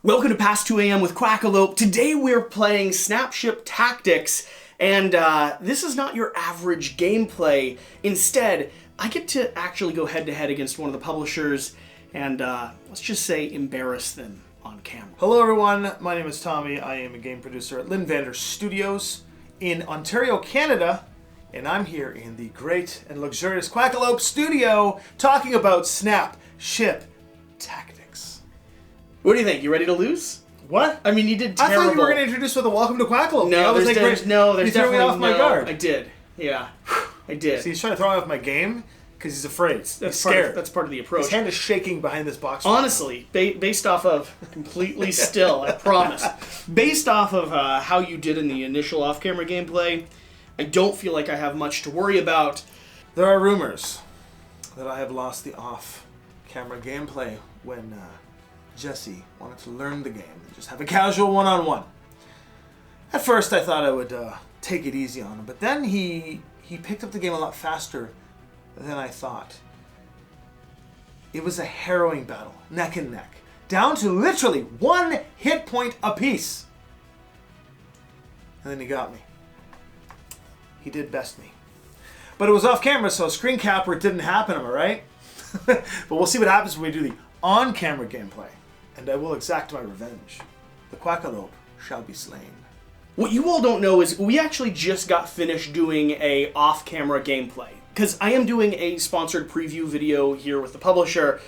Welcome to Past 2 AM with Quackalope. Today we're playing Snapship Tactics, and this is not your average gameplay. Instead, I get to actually go head-to-head against one of the publishers and, let's just say, embarrass them on camera. Hello everyone, my name is Tommy. I am a game producer at Linvander Studios in Ontario, Canada, and I'm here in the great and luxurious Quackalope studio talking about Snapship Tactics. What do you think? You ready to lose? What? I mean, you did terrible. I thought you were going to introduce with a welcome to Quackalope. No, there's you threw me off my guard. I did. Yeah, I did. See, he's trying to throw me off my game because he's afraid. He's scared. That's part of the approach. His hand is shaking behind this box. Honestly, based off of completely still, I promise. Based off of how you did in the initial off-camera gameplay, I don't feel like I have much to worry about. There are rumors that I have lost the off-camera gameplay when Jesse wanted to learn the game and just have a casual one-on-one. At first, I thought I would take it easy on him, but then he picked up the game a lot faster than I thought. It was a harrowing battle, neck and neck, down to literally 1 hit point apiece. And then he got me. He did best me. But it was off camera, so screen cap where it didn't happen, am I right? But we'll see what happens when we do the on-camera gameplay. And I will exact my revenge. The Quackalope shall be slain. What you all don't know is we actually just got finished doing a off-camera gameplay. Because I am doing a sponsored preview video here with the publisher,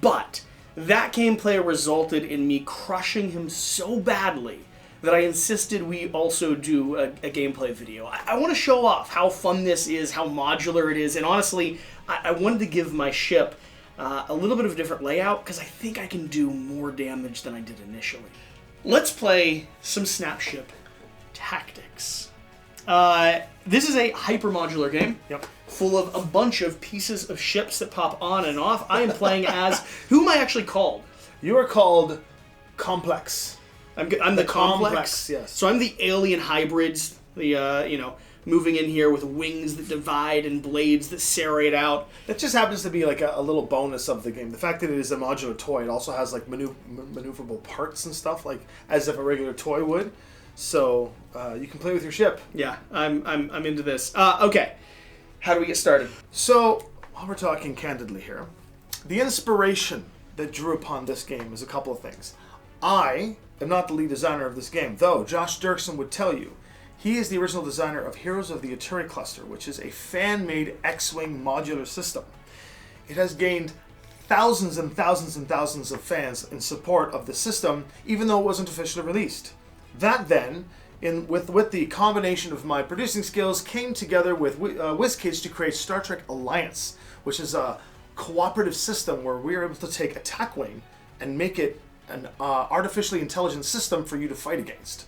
but that gameplay resulted in me crushing him so badly that I insisted we also do a gameplay video. I want to show off how fun this is, how modular it is, and honestly, I wanted to give my ship a little bit of a different layout because I think I can do more damage than I did initially. Let's play some Snapship Tactics. This is a hyper-modular game. Yep. Full of a bunch of pieces of ships that pop on and off. I am playing as... Who am I actually called? You are called Komplex. I'm the Komplex. Yes. So I'm the alien hybrids, the, moving in here with wings that divide and blades that serrate out. It just happens to be like a little bonus of the game. The fact that it is a modular toy, it also has like maneuverable parts and stuff, like as if a regular toy would. So you can play with your ship. Yeah, I'm into this. Okay, how do we get started? So while we're talking candidly here, the inspiration that drew upon this game is a couple of things. I am not the lead designer of this game, though Josh Dirksen would tell you he is the original designer of Heroes of the Aturi Cluster, which is a fan-made X-Wing modular system. It has gained thousands and thousands and thousands of fans in support of the system, even though it wasn't officially released. That then, with the combination of my producing skills, came together with WizKids to create Star Trek Alliance, which is a cooperative system where we are able to take Attack Wing and make it an artificially intelligent system for you to fight against.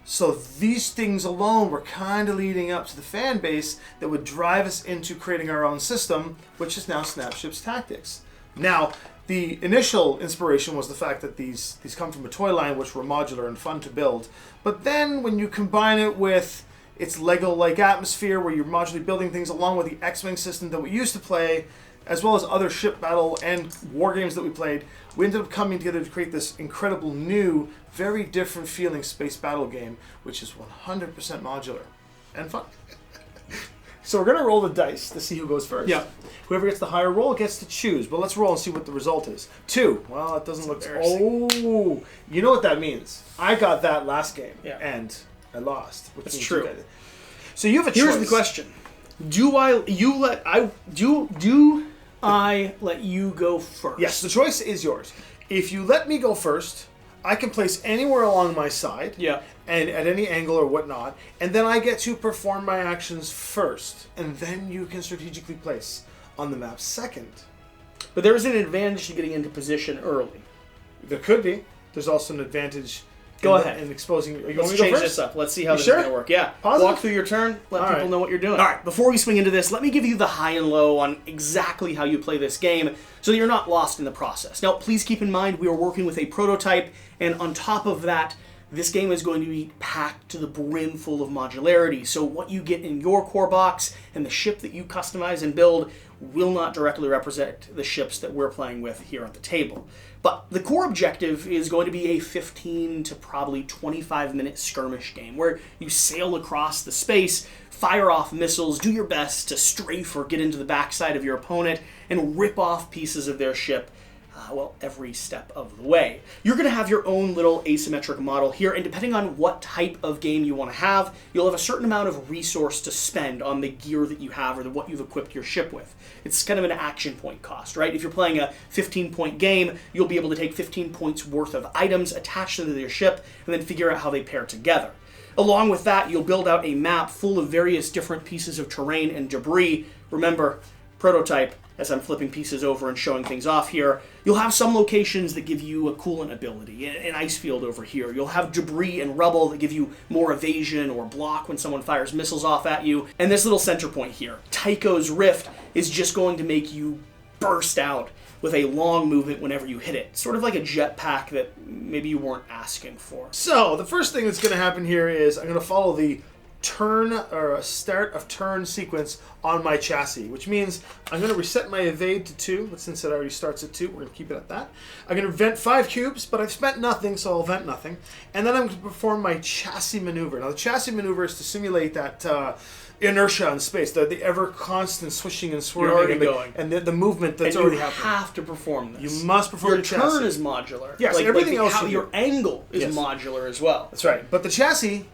So these things alone were kind of leading up to the fan base that would drive us into creating our own system, which is now Snapship Tactics. Now, the initial inspiration was the fact that these come from a toy line which were modular and fun to build. But then when you combine it with its Lego-like atmosphere where you're modularly building things along with the X-Wing system that we used to play, as well as other ship battle and war games that we played, we ended up coming together to create this incredible new, very different feeling space battle game, which is 100% modular and fun. So we're going to roll the dice to see who goes first. Yeah. Whoever gets the higher roll gets to choose, but let's roll and see what the result is. 2. Well, it doesn't look... Oh! You know what that means. I got that last game, and I lost. That's true. So you have a choice. Here's the question. Do I let you go first? Yes, the choice is yours. If you let me go first, I can place anywhere along my side, and at any angle or whatnot, and then I get to perform my actions first, and then you can strategically place on the map second. But there is an advantage to getting into position early. There could be. There's also an advantage. Go ahead. In exposing... Let's change this up. Let's see how this is going to work. Yeah. Positive? Walk through your turn. Let people know what you're doing. All right. Before we swing into this, let me give you the high and low on exactly how you play this game so that you're not lost in the process. Now, please keep in mind we are working with a prototype, and on top of that, this game is going to be packed to the brim full of modularity. So what you get in your core box and the ship that you customize and build will not directly represent the ships that we're playing with here at the table. But the core objective is going to be a 15 to probably 25-minute skirmish game where you sail across the space, fire off missiles, do your best to strafe or get into the backside of your opponent, and rip off pieces of their ship, every step of the way. You're going to have your own little asymmetric model here, and depending on what type of game you want to have, you'll have a certain amount of resource to spend on the gear that you have or what you've equipped your ship with. It's kind of an action point cost, right? If you're playing a 15-point game, you'll be able to take 15 points worth of items, attach them to your ship, and then figure out how they pair together. Along with that, you'll build out a map full of various different pieces of terrain and debris. Remember, prototype, as I'm flipping pieces over and showing things off here. You'll have some locations that give you a coolant ability, an ice field over here. You'll have debris and rubble that give you more evasion or block when someone fires missiles off at you. And this little center point here, Tycho's Rift, is just going to make you burst out with a long movement whenever you hit it. Sort of like a jetpack that maybe you weren't asking for. So, the first thing that's going to happen here is I'm going to follow the turn or a start of turn sequence on my chassis, which means I'm going to reset my evade to 2, but since it already starts at 2, we're going to keep it at that. I'm going to vent 5 cubes, but I've spent nothing, so I'll vent nothing. And then I'm going to perform my chassis maneuver. Now, the chassis maneuver is to simulate that inertia in space, the ever constant swishing and swerving, and the movement that's already happening. You have to perform this. You must perform your the chassis. Your turn is modular. Yes, everything else. Your angle is modular as well. That's right. But the chassis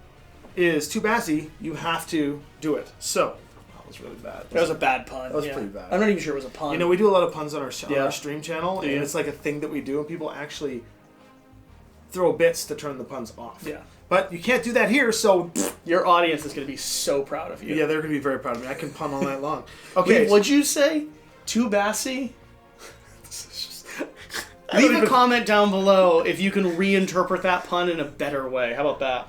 is too bassy. You have to do it. So that was really bad. That was a bad pun. That was pretty bad. I'm not even sure it was a pun. You know, we do a lot of puns on our stream channel, and it's like a thing that we do, and people actually throw bits to turn the puns off. Yeah. But you can't do that here, so your audience is going to be so proud of you. Yeah, they're going to be very proud of me. I can pun all night long. Okay. Wait, what'd you say? Too bassy? Leave a comment down below if you can reinterpret that pun in a better way. How about that?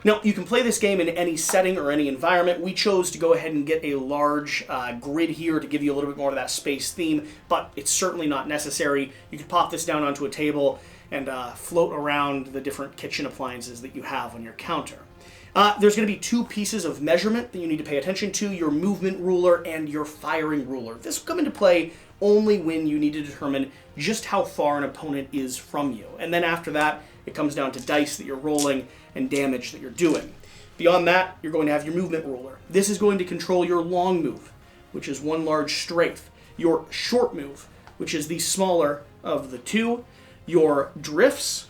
Now, you can play this game in any setting or any environment. We chose to go ahead and get a large grid here to give you a little bit more of that space theme, but it's certainly not necessary. You can pop this down onto a table and float around the different kitchen appliances that you have on your counter. There's going to be 2 pieces of measurement that you need to pay attention to, your movement ruler and your firing ruler. This will come into play only when you need to determine just how far an opponent is from you. And then after that, it comes down to dice that you're rolling and damage that you're doing. Beyond that, you're going to have your movement ruler. This is going to control your long move, which is 1 large strafe, your short move, which is the smaller of the 2, your drifts,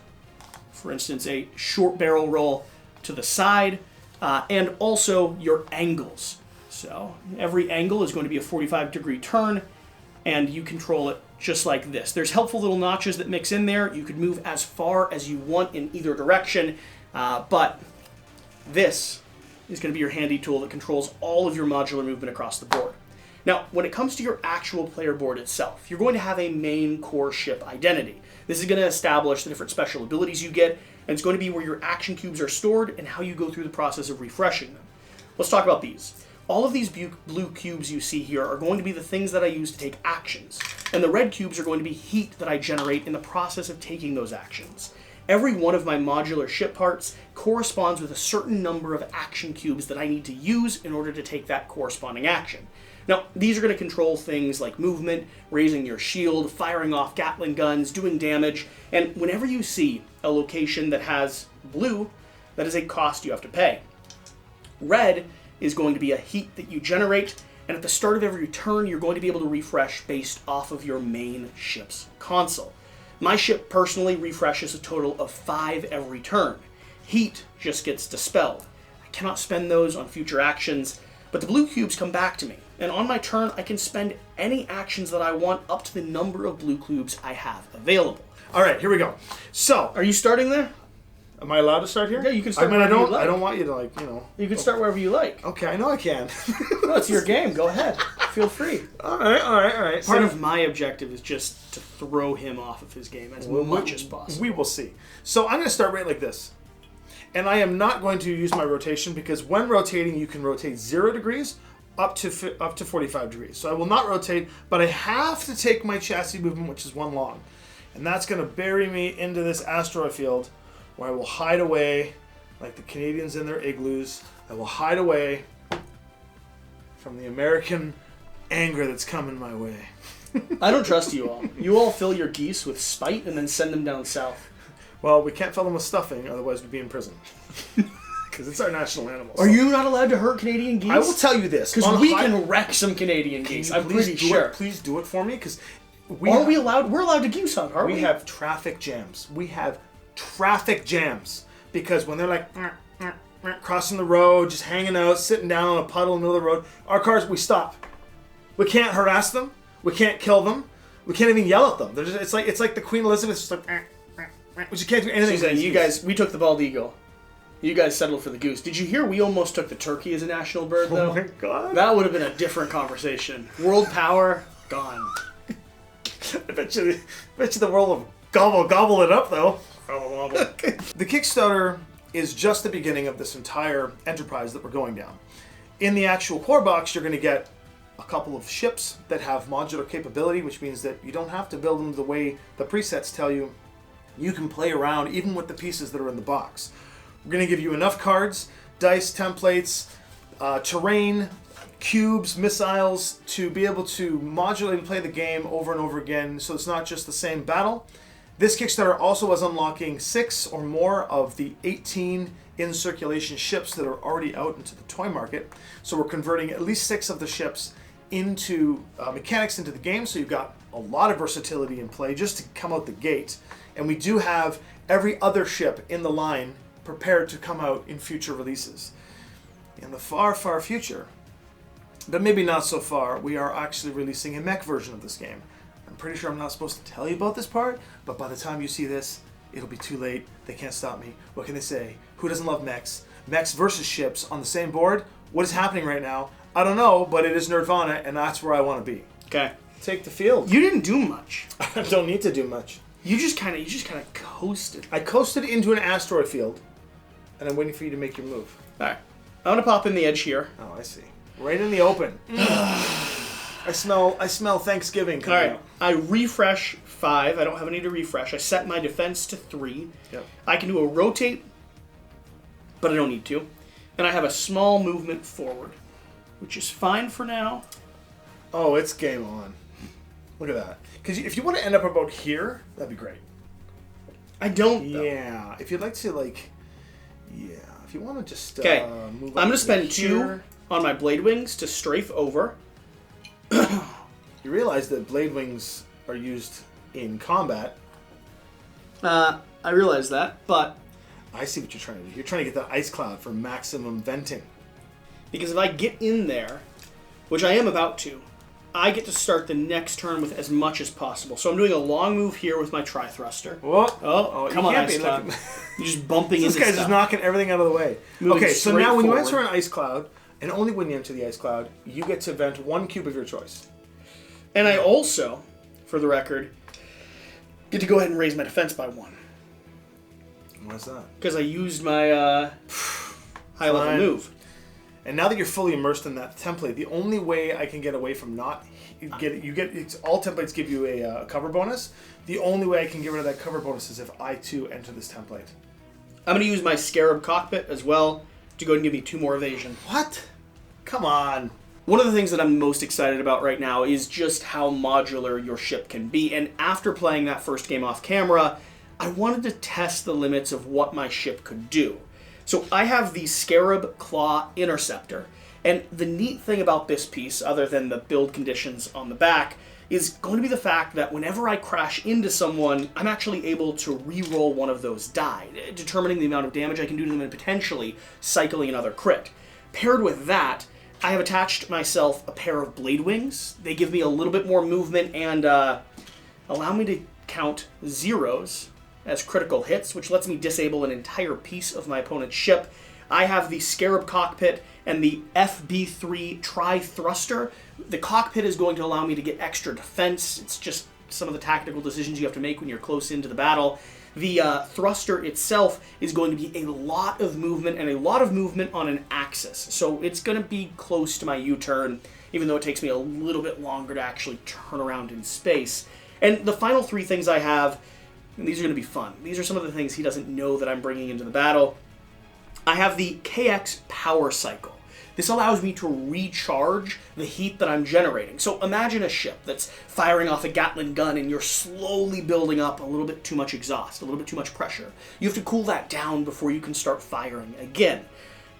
for instance, a short barrel roll to the side, and also your angles. So every angle is going to be a 45-degree turn, and you control it just like this. There's helpful little notches that mix in there. You could move as far as you want in either direction, but this is going to be your handy tool that controls all of your modular movement across the board. Now, when it comes to your actual player board itself, you're going to have a main core ship identity. This is going to establish the different special abilities you get, and it's going to be where your action cubes are stored and how you go through the process of refreshing them. Let's talk about these. All of these blue cubes you see here are going to be the things that I use to take actions, and the red cubes are going to be heat that I generate in the process of taking those actions. Every one of my modular ship parts corresponds with a certain number of action cubes that I need to use in order to take that corresponding action. Now, these are going to control things like movement, raising your shield, firing off Gatling guns, doing damage, and whenever you see a location that has blue, that is a cost you have to pay. Red is going to be a heat that you generate, and at the start of every turn, you're going to be able to refresh based off of your main ship's console. My ship personally refreshes a total of 5 every turn. Heat just gets dispelled. I cannot spend those on future actions, but the blue cubes come back to me, and on my turn, I can spend any actions that I want up to the number of blue cubes I have available. All right, here we go. So, are you starting there? Am I allowed to start here? Yeah, you can start wherever you like. I don't want you to, You can start wherever you like. Okay, I know I can. No, it's your game. Go ahead. Feel free. All right. Part of my objective is just to throw him off of his game as much as possible. We will see. So I'm going to start right like this. And I am not going to use my rotation because when rotating, you can rotate 0 degrees up to 45 degrees. So I will not rotate, but I have to take my chassis movement, which is 1 long. And that's going to bury me into this asteroid field where I will hide away like the Canadians in their igloos. I will hide away from the American anger that's coming my way. I don't trust you all. You all fill your geese with spite and then send them down south. Well, we can't fill them with stuffing, otherwise we'd be in prison. Because it's our national animal. Are you not allowed to hurt Canadian geese? I will tell you this. Because we can wreck some Canadian geese. I'm pretty sure. Please do it for me, because we allowed? We're allowed to goose hunt, aren't we? We have traffic jams. We have traffic jams. Because when they're like crossing the road, just hanging out, sitting down on a puddle in the middle of the road, our cars, we stop. We can't harass them. We can't kill them. We can't even yell at them. It's like the Queen Elizabeth, just like, we just can't do anything. Saying, you guys, we took the bald eagle. You guys settled for the goose. Did you hear we almost took the turkey as a national bird, though? Oh my god. That would have been a different conversation. World power, gone. I bet you the world will gobble it up, though. The Kickstarter is just the beginning of this entire enterprise that we're going down. In the actual core box, you're going to get a couple of ships that have modular capability, which means that you don't have to build them the way the presets tell you. You can play around even with the pieces that are in the box. We're going to give you enough cards, dice, templates, terrain, cubes, missiles to be able to modulate and play the game over and over again, so it's not just the same battle. This Kickstarter also is unlocking 6 or more of the 18 in circulation ships that are already out into the toy market. So we're converting at least 6 of the ships into mechanics into the game, so you've got a lot of versatility in play just to come out the gate. And we do have every other ship in the line prepared to come out in future releases. In the far, far future, but maybe not so far, we are actually releasing a mech version of this game. I'm pretty sure I'm not supposed to tell you about this part, but by the time you see this, it'll be too late. They can't stop me. What can they say? Who doesn't love mechs? Mechs versus ships on the same board? What is happening right now? I don't know, but it is Nerdvana, and that's where I want to be. Okay. Take the field. You didn't do much. I don't need to do much. You just kind of coasted. I coasted into an asteroid field, and I'm waiting for you to make your move. All right. I'm going to pop in the edge here. Oh, I see. Right in the open. I smell Thanksgiving coming All right. out. I refresh 5. I don't have any to refresh. I set my defense to 3. Yep. I can do a rotate, but I don't need to. And I have a small movement forward, which is fine for now. Oh, it's game on. Look at that. Because if you want to end up about here, that'd be great. I don't, though. Yeah. If you'd like to, like... Yeah. If you want to just Okay. Move I'm going to up spend here. 2 on my blade wings to strafe over. You realize that blade wings are used in combat. I realize that, but... I see what you're trying to do. You're trying to get that ice cloud for maximum venting. Because if I get in there, which I am about to, I get to start the next turn with as much as possible. So I'm doing a long move here with my tri-thruster. Whoa. Oh, come on, Ice Cloud. You're just bumping into This guy's stuff. just knocking everything out of the way. Moving Okay, so straight now when you forward. enter an ice cloud, and only when you enter the ice cloud, you get to vent 1 cube of your choice. And I also, for the record, get to go ahead and raise my defense by 1. Why's that? Because I used my high-level Fine. move. And now that you're fully immersed in that template, the only way I can get away from not all templates give you a cover bonus. The only way I can get rid of that cover bonus is if I too enter this template. I'm going to use my Scarab cockpit as well to go ahead and give me 2 more evasion. What? Come on. One of the things that I'm most excited about right now is just how modular your ship can be. And after playing that first game off camera, I wanted to test the limits of what my ship could do. So I have the Scarab Claw Interceptor. And the neat thing about this piece, other than the build conditions on the back, is going to be the fact that whenever I crash into someone, I'm actually able to re-roll one of those die, determining the amount of damage I can do to them and potentially cycling another crit. Paired with that, I have attached myself a pair of blade wings. They give me a little bit more movement and allow me to count zeros as critical hits, which lets me disable an entire piece of my opponent's ship. I have the Scarab cockpit and the FB3 tri-thruster. The cockpit is going to allow me to get extra defense. It's just some of the tactical decisions you have to make when you're close into the battle. The thruster itself is going to be a lot of movement, and a lot of movement on an axis. So it's going to be close to my U-turn, even though it takes me a little bit longer to actually turn around in space. And the final 3 things I have, and these are going to be fun. These are some of the things he doesn't know that I'm bringing into the battle. I have the KX Power Cycle. This allows me to recharge the heat that I'm generating. So imagine a ship that's firing off a Gatling gun and you're slowly building up a little bit too much exhaust, a little bit too much pressure. You have to cool that down before you can start firing again.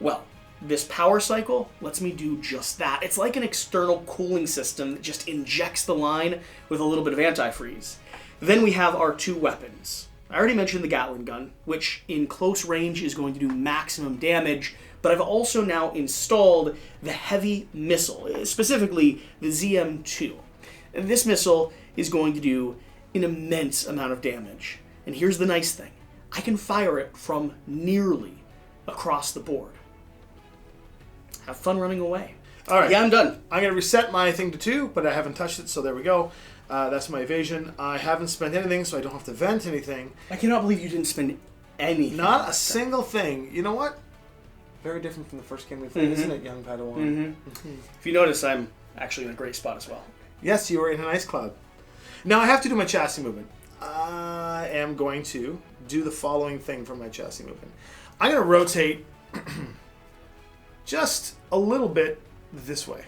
Well, this power cycle lets me do just that. It's like an external cooling system that just injects the line with a little bit of antifreeze. Then we have our two weapons. I already mentioned the Gatling gun, which in close range is going to do maximum damage, but I've also now installed the heavy missile, specifically the ZM2. And this missile is going to do an immense amount of damage. And here's the nice thing. I can fire it from nearly across the board. Have fun running away. All right. Yeah, I'm done. I'm going to reset my thing to 2, but I haven't touched it, so there we go. That's my evasion. I haven't spent anything, so I don't have to vent anything. I cannot believe you didn't spend anything. Not a single thing. You know what? Very different from the first game we played, isn't it, young Padawan? If you notice, I'm actually in a great spot as well. Yes, you are in an ice cloud. Now I have to do my chassis movement. I am going to do the following thing for my chassis movement. I'm going to rotate just a little bit this way.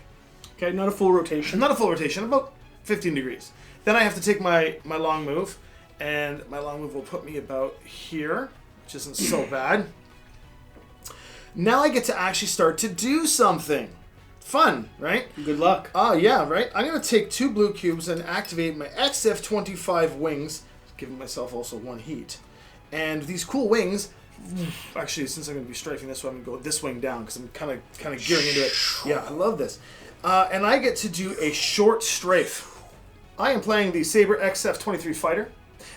Okay, not a full rotation. Not a full rotation, about 15 degrees. Then I have to take my long move, and my long move will put me about here, which isn't so bad. Now I get to actually start to do something. Fun, right? Good luck. Oh, yeah, right? I'm going to take 2 blue cubes and activate my XF25 wings, giving myself also 1 heat. And these cool wings, actually, since I'm going to be strafing this one, I'm going to go this wing down because I'm kind of gearing into it. Yeah, I love this. And I get to do a short strafe. I am playing the Sabre XF23 fighter.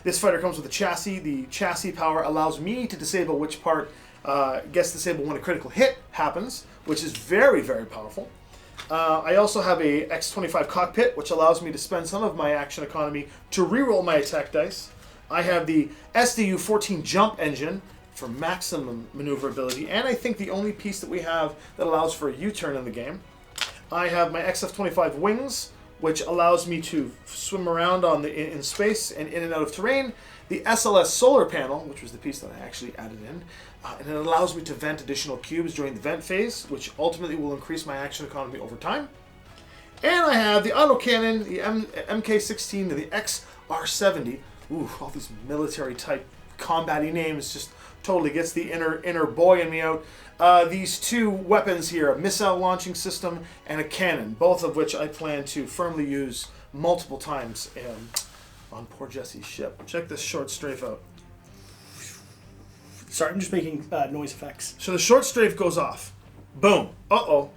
This fighter comes with a chassis. The chassis power allows me to disable which part gets disabled when a critical hit happens, which is very, very powerful. I also have a X25 cockpit, which allows me to spend some of my action economy to reroll my attack dice. I have the SDU-14 jump engine for maximum maneuverability, and I think the only piece that we have that allows for a U-turn in the game. I have my XF25 wings, which allows me to swim around in space and in and out of terrain. The SLS solar panel, which was the piece that I actually added in, and it allows me to vent additional cubes during the vent phase, which ultimately will increase my action economy over time. And I have the autocannon, the MK16, and the XR70. Ooh, all these military type combat-y names just totally gets the inner boy in me out. These 2 weapons here, a missile launching system and a cannon, both of which I plan to firmly use multiple times on poor Jesse's ship. Check this short strafe out. Sorry, I'm just making noise effects. So the short strafe goes off. Boom. Uh-oh.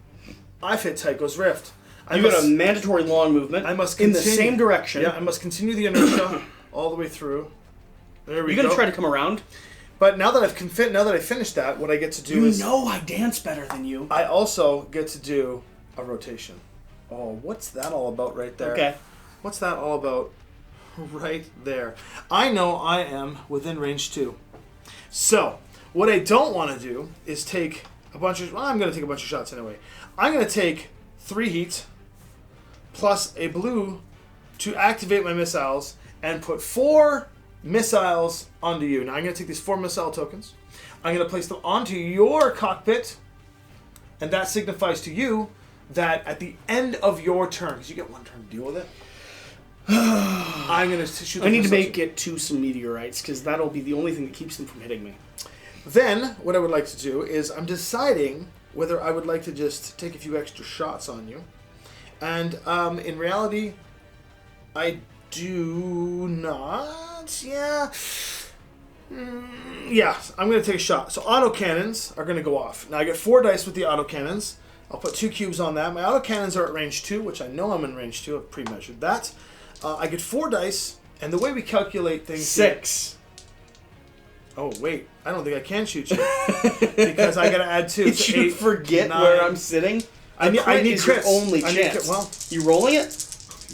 I've hit Tycho's Rift. You got a mandatory long movement. I must in continue. the same direction. Yeah, I must continue the inertia all the way through. There we go. You're going to try to come around? But now that I've finished that, what I get to do is... You know I dance better than you. I also get to do a rotation. Oh, what's that all about right there? Okay. What's that all about right there? I know I am within range 2. So, what I don't want to do is take a bunch of... Well, I'm going to take a bunch of shots anyway. I'm going to take 3 heat plus a blue to activate my missiles and put 4 missiles onto you. Now I'm going to take these 4 missile tokens. I'm going to place them onto your cockpit, and that signifies to you that at the end of your turn, because you get 1 turn to deal with it, I'm going to shoot. I need to make it to some meteorites because that'll be the only thing that keeps them from hitting me. Then what I would like to do is I'm deciding whether I would like to just take a few extra shots on you, and in reality, I do not. Yeah. Yeah, I'm going to take a shot. So autocannons are going to go off. Now I get 4 dice with the autocannons. I'll put 2 cubes on that. My autocannons are at range 2, which I know I'm in range 2. I've pre-measured that. I get 4 dice, and the way we calculate things... 6. Oh, wait. I don't think I can shoot you. Because I got to add 2. Did So you 8, forget 9. where I'm sitting? I need crits. crits. Only chance. Well, you rolling it?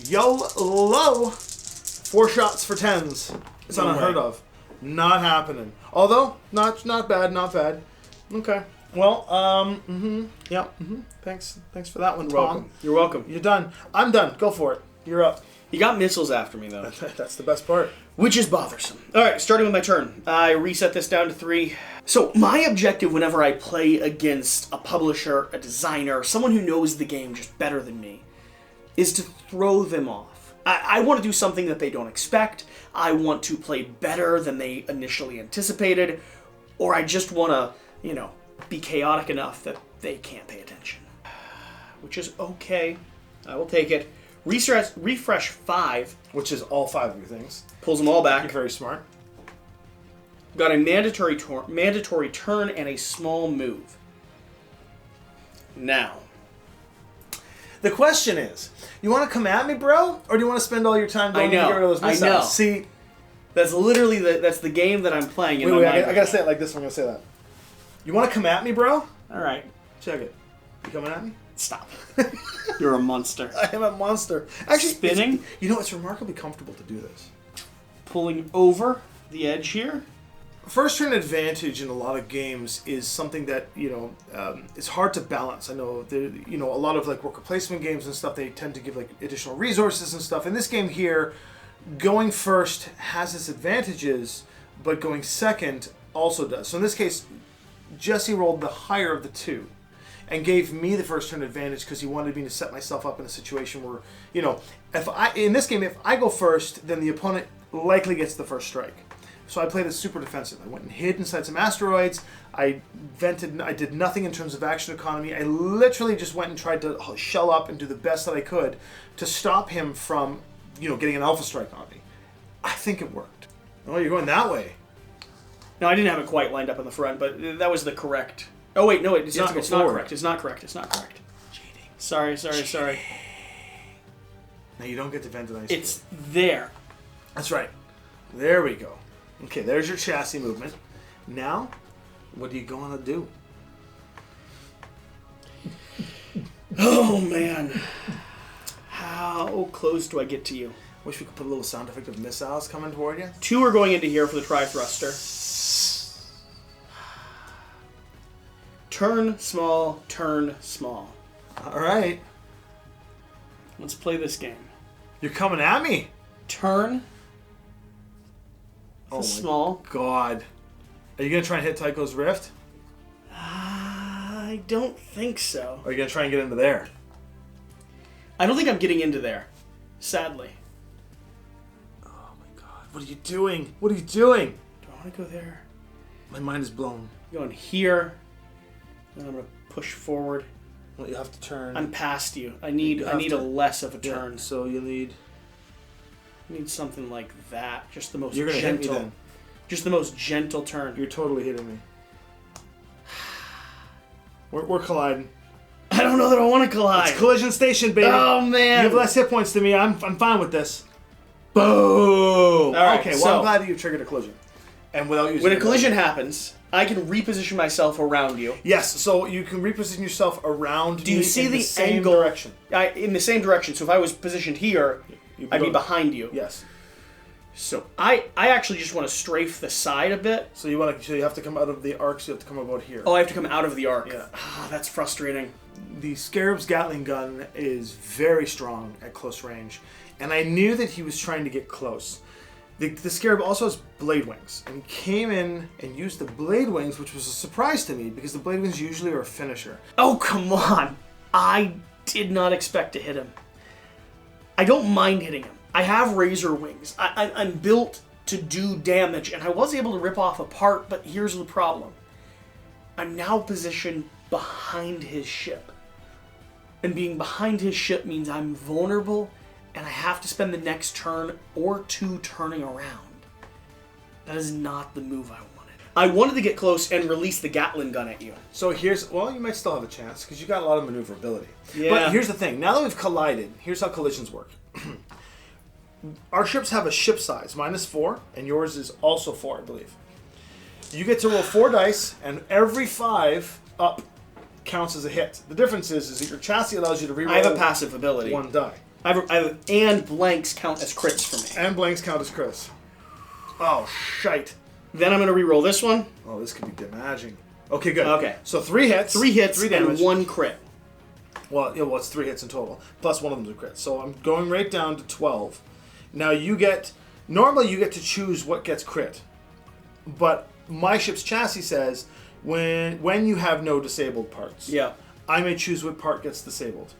YOLO! 4 shots for 10s. It's No unheard way. of. Not happening. Although, not bad, not bad. Okay. Well, yeah, Thanks for that one, You're Tom. welcome. You're welcome. You're done. I'm done. Go for it. You're up. You got missiles after me, though. That's the best part. which is bothersome. All right, starting with my turn. I reset this down to 3. So my objective whenever I play against a publisher, a designer, someone who knows the game just better than me, is to throw them off. I want to do something that they don't expect. I want to play better than they initially anticipated. Or I just want to, be chaotic enough that they can't pay attention. Which is okay. I will take it. Refresh 5. Which is all 5 of your things. Pulls them all back. You're very smart. Got a mandatory turn and a small move. Now. The question is, you want to come at me, bro? Or do you want to spend all your time going to get rid of those missiles? I know. See, that's literally that's the game that I'm playing in my mind. I got to say it like this. I'm going to say that. You want to come at me, bro? All right. Check it. You coming at me? Stop. You're a monster. I am a monster. Actually, spinning. It's remarkably comfortable to do this. Pulling over the edge here. First turn advantage in a lot of games is something that it's hard to balance. I know a lot of like worker placement games and stuff, they tend to give like additional resources and stuff. In this game here, going first has its advantages, but going second also does. So in this case, Jesse rolled the higher of the 2 and gave me the first turn advantage because he wanted me to set myself up in a situation where, if I go first, then the opponent likely gets the first strike. So I played it super defensive. I went and hid inside some asteroids. I did nothing in terms of action economy. I literally just went and tried to shell up and do the best that I could to stop him from, getting an alpha strike on me. I think it worked. Oh, you're going that way. No, I didn't have it quite lined up in the front, but that was the correct. Oh wait, no, it's not. It's not correct. It's not correct. It's not correct. Cheating. Sorry. Now you don't get to vent an ice. It's there. That's right. There we go. Okay, there's your chassis movement. Now, what are you going to do? Oh, man. How close do I get to you? Wish we could put a little sound effect of missiles coming toward you. 2 are going into here for the tri-thruster. Turn small, turn small. All right. Let's play this game. You're coming at me. Turn. Oh, small. God. Are you going to try and hit Tycho's Rift? I don't think so. Or are you going to try and get into there? I don't think I'm getting into there. Sadly. Oh, my God. What are you doing? What are you doing? Do I want to go there? My mind is blown. I'm going here. Then I'm going to push forward. Well, you have to turn. I'm past you. I need a less of a turn. Yeah, so you need something like that. Just the most You're gonna gentle. hit me then. Just the most gentle turn. You're totally hitting me. We're colliding. I don't know that I want to collide. It's collision station, baby. Oh man. You have less hit points than me. I'm fine with this. Boom. All right, okay, well so I'm glad that you triggered a collision. And without using when a collision happens, I can reposition myself around you. Yes, so you can reposition yourself around. Do you see the same angle? Direction? In the same direction. So if I was positioned here, I'd be behind you. Yes. So I actually just want to strafe the side a bit. So you have to come out of the arc. So you have to come about here. Oh, I have to come out of the arc. Yeah. That's frustrating. The Scarab's Gatling gun is very strong at close range, and I knew that he was trying to get close. The Scarab also has blade wings, and he came in and used the blade wings, which was a surprise to me because the blade wings usually are a finisher. Oh, come on. I did not expect to hit him. I don't mind hitting him. I have razor wings. I'm built to do damage, and I was able to rip off a part, but here's the problem. I'm now positioned behind his ship. And being behind his ship means I'm vulnerable, and I have to spend the next turn or 2 turning around. That is not the move I wanted. I wanted to get close and release the Gatling gun at you. So you might still have a chance, because you got a lot of maneuverability. Yeah. But here's the thing. Now that we've collided, here's how collisions work. Our ships have a ship size, -4, and yours is also 4, I believe. You get to roll 4 dice, and every 5 up counts as a hit. The difference is that your chassis allows you to reroll. I have a passive ability. 1 die. And blanks count as crits for me. And blanks count as crits. Oh, shite. Then I'm going to reroll this one. Oh, this could be damaging. Okay, good. Okay. So 3 hits. 3 hits 3 damage. and 1 crit. Well, it's 3 hits in total. Plus one of them's a crit. So I'm going right down to 12. Now you get Normally, you get to choose what gets crit, but my ship's chassis says when you have no disabled parts, Yeah. I may choose what part gets disabled,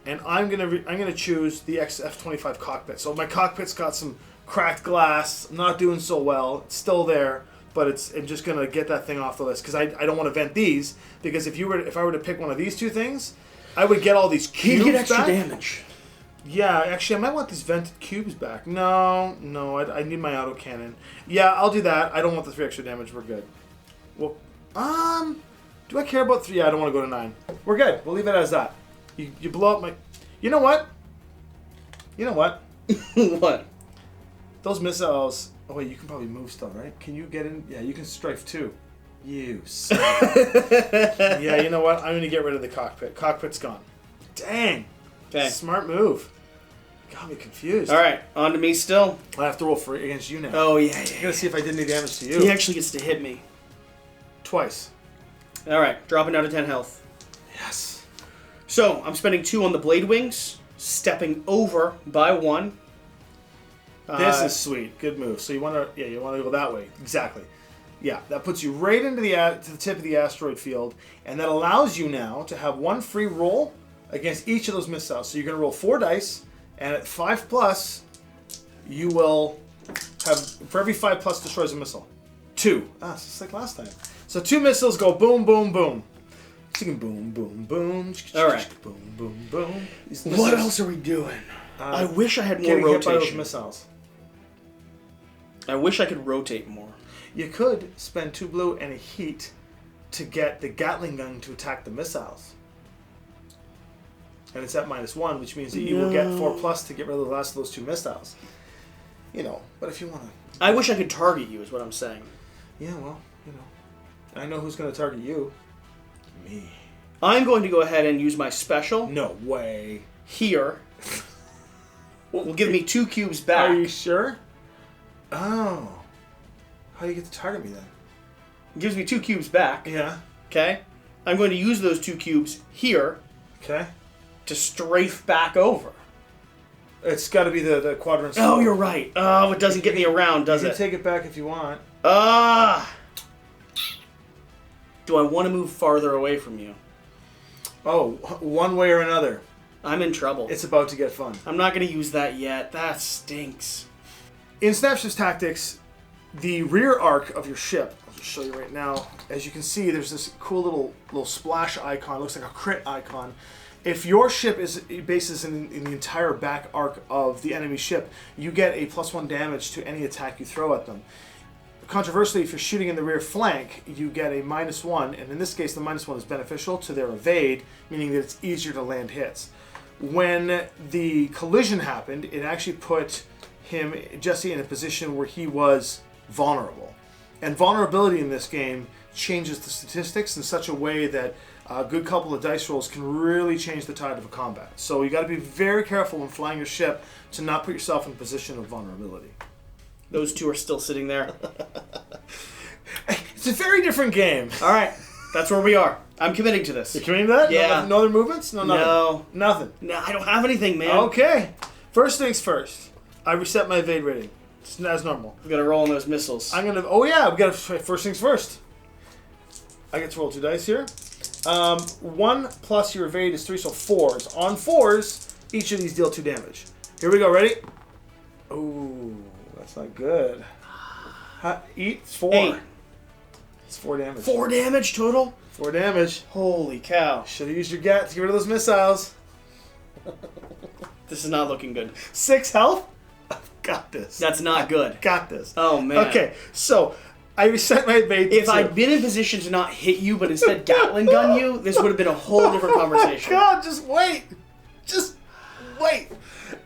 and I'm gonna choose the F-25 cockpit. So my cockpit's got some cracked glass, not doing so well. It's still there, but I'm just gonna get that thing off the list because I don't want to vent these, because if I were to pick one of these two things, I would get all these cubes You get extra back. damage. Yeah, actually, I might want these vented cubes back. No, I need my autocannon. Yeah, I'll do that. I don't want the 3 extra damage. We're good. Well, do I care about 3? Yeah, I don't want to go to 9. We're good. We'll leave it as that. You blow up my... You know what? What? Those missiles... Oh, wait, you can probably move still, right? Can you get in? Yeah, you can strafe too. You suck. Yeah, you know what? I'm going to get rid of the cockpit. Cockpit's gone. Dang. Okay. Smart move. Got me confused. All right, on to me still. I have to roll for against you now. Oh, yeah. I'm going to see if I did any damage to you. He actually gets to hit me. Twice. All right, dropping down to 10 health. Yes. So, I'm spending 2 on the blade wings, stepping over by 1. This is sweet. Good move. So you want to go that way. Exactly. Yeah, that puts you right into to the tip of the asteroid field, and that allows you now to have 1 free roll against each of those missiles. So you're going to roll 4 dice, and at 5+, you will have, for every 5+ destroys a missile, 2. It's just like last time. So 2 missiles go boom, boom, boom. Boom, boom, boom. All right. Boom, boom, boom. What else are we doing? I wish I had more Getting hit by those rotation. missiles. I wish I could rotate more. You could spend 2 blue and a heat to get the Gatling gun to attack the missiles. And it's at -1, which means that you will get 4+ to get rid of the last of those 2 missiles. But if you want to... I wish I could target you, is what I'm saying. Yeah, well, I know who's going to target you. Me. I'm going to go ahead and use my special No way. here. Will give me 2 cubes back. Are you sure? Oh. How do you get to target me then? It gives me 2 cubes back. Yeah. Okay? I'm going to use those 2 cubes here Okay. to strafe back over. It's got to be the quadrant. Oh, you're right. Oh, it doesn't get me around, does You it? can take it back if you want. Do I want to move farther away from you? Oh, one way or another. I'm in trouble. It's about to get fun. I'm not going to use that yet. That stinks. In Snapshot's Tactics, the rear arc of your ship, I'll just show you right now. As you can see, there's this cool little splash icon. It looks like a crit icon. If your ship is bases in the entire back arc of the enemy ship, you get a +1 damage to any attack you throw at them. Controversially, if you're shooting in the rear flank, you get a -1, and in this case, the -1 is beneficial to their evade, meaning that it's easier to land hits. When the collision happened, it actually put Jesse, in a position where he was vulnerable. And vulnerability in this game changes the statistics in such a way that a good couple of dice rolls can really change the tide of a combat. So you got to be very careful when flying your ship to not put yourself in a position of vulnerability. Those 2 are still sitting there. It's a very different game. All right. That's where we are. I'm committing to this. You committing to that? Yeah. No other movements? No, nothing. No. Nothing. No, I don't have anything, man. Okay. First things first. I reset my evade rating. It's as normal. I'm going to roll on those missiles. I'm gonna. Oh yeah, we got to first things first. I get to roll 2 dice here. 1 plus your evade is 3, so 4s. On 4s, each of these deal 2 damage. Here we go. Ready? Ooh, that's not good. Eat 4. 8. It's 4 damage. 4 damage total? 4 damage. Holy cow. Should have used your gat to get rid of those missiles. This is not looking good. 6 health. I've got this. That's not good. Got this. Oh, man. Okay, so I reset my evade. If I'd been in position to not hit you, but instead Gatling gun you, this would have been a whole different conversation. Oh my God, just wait. Just wait.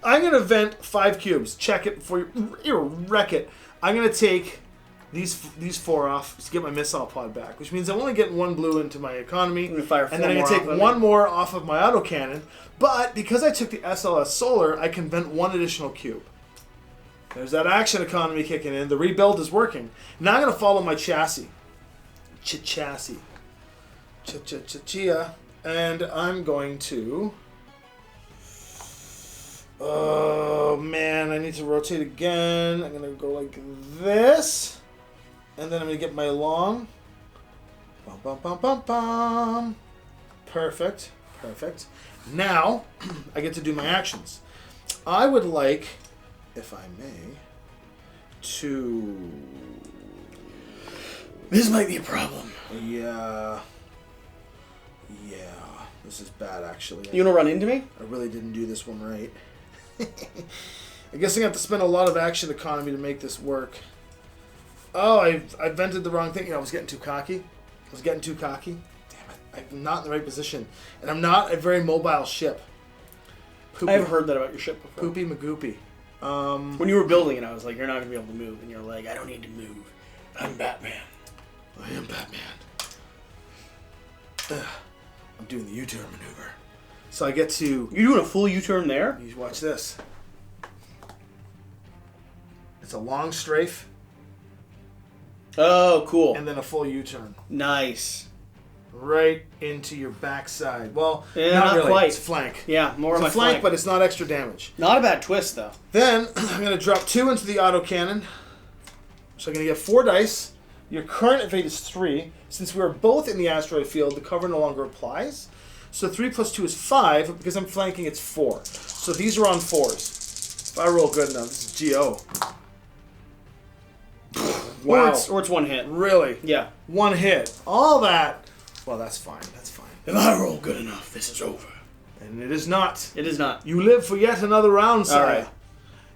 I'm going to vent 5 cubes. Check it before you wreck it. I'm going to take these 4 off to get my missile pod back, which means I'm only getting 1 blue into my economy. I'm gonna fire 4 and then I'm going to more take off of 1 it. more off of my autocannon. But because I took the SLS Solar, I can vent 1 additional cube. There's that action economy kicking in. The rebuild is working. Now I'm going to follow my chassis. Chassis. Chia. And I'm going to... Oh, man, I need to rotate again. I'm going to go like this. And then I'm going to get my long. Bum, bum, bum, bum, bum. Perfect. Perfect. Now, I get to do my actions. I would like, if I may, to... This might be a problem. Yeah. This is bad, actually. You want to run into me? I really didn't do this one right. I guess I'm going to have to spend a lot of action economy to make this work. Oh, I vented the wrong thing. I was getting too cocky. Damn it. I'm not in the right position. And I'm not a very mobile ship. Poopy. I've heard that about your ship before. Poopy Magoopy. When you were building it, I was like, you're not going to be able to move. And you're like, I don't need to move. I'm Batman. I am Batman. I'm doing the U-turn maneuver. So I get to... You're doing a full U-turn there? You watch this. It's a long strafe. Oh, cool. And then a full U-turn. Nice. Right into your backside. Well, yeah, not really. Quite. It's flank. Yeah, more it's of a my flank, but it's not extra damage. Not a bad twist, though. Then, I'm going to drop 2 into the autocannon. So I'm going to get 4 dice. Your current evade is 3. Since we are both in the asteroid field, the cover no longer applies. So 3 plus 2 is 5. Because I'm flanking, it's 4. So these are on 4s. If I roll good enough, this is GO. Wow. Or it's one hit. Really? Yeah. 1 hit. All that. Well, that's fine. That's fine. If I roll good enough, this is over. And it is not. It is not. You live for yet another round, sir. All right.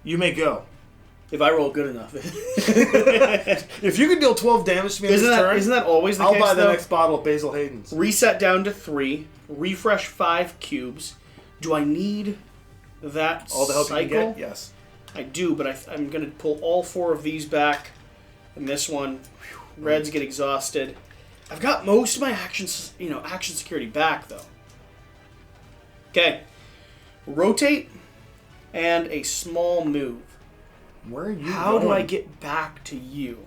You may go. If I roll good enough. If you can deal 12 damage to me in this turn... Isn't that always the case, I'll buy the though? next bottle of Basil Hayden's. Reset down to 3. Refresh 5 cubes. Do I need that all the help cycle? you can get? Yes. I do, but I'm going to pull all 4 of these back. And this one, reds get exhausted. I've got most of my actions, action security back, though. Okay. Rotate and a small move. Where are you How going? do I get back to you?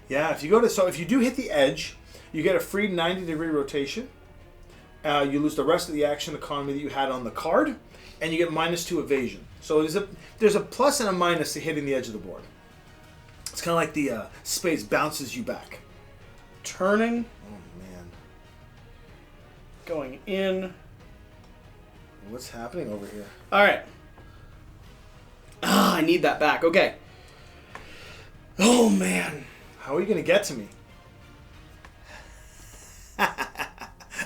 Yeah, if you do hit the edge, you get a free 90-degree rotation. You lose the rest of the action economy that you had on the card, and you get -2 evasion. So there's a plus and a minus to hitting the edge of the board. It's kind of like the space bounces you back. Turning. Oh, man. Going in. What's happening over here? All right. I need that back. Okay. Oh, man. How are you going to get to me?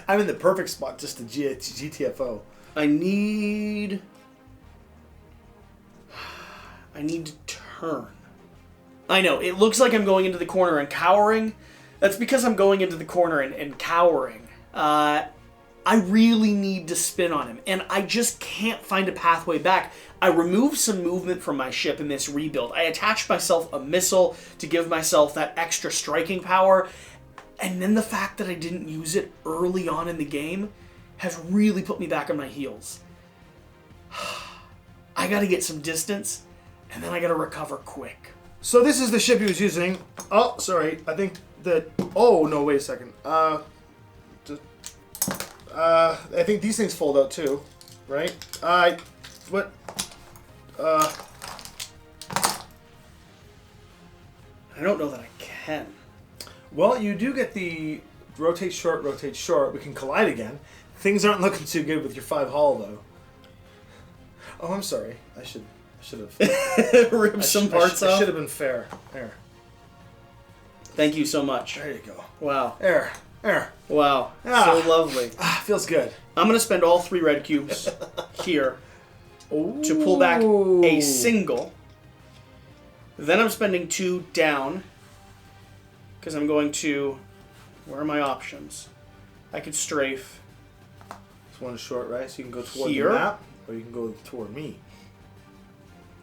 I'm in the perfect spot just to GTFO. I need to turn. I know. It looks like I'm going into the corner and cowering. That's because I'm going into the corner and cowering. I really need to spin on him, and I just can't find a pathway back. I removed some movement from my ship in this rebuild. I attached myself a missile to give myself that extra striking power, and then the fact that I didn't use it early on in the game has really put me back on my heels. I gotta get some distance, and then I gotta recover quick. So this is the ship he was using. Oh, sorry. I think that... Oh, no, wait a second. I think these things fold out too, right? What? I don't know that I can. Well, you do get the rotate short, rotate short. We can collide again. Things aren't looking too good with your 5 hull, though. Oh, I'm sorry. I should have ripped some parts off. I should have been fair. There. Thank you so much. There you go. Wow. There. Wow. Ah. So lovely. Feels good. I'm going to spend all 3 red cubes here to pull back a single. Then I'm spending 2 down because I'm going to... Where are my options? I could strafe. This one is short, right? So you can go toward here. the map, or you can go toward me.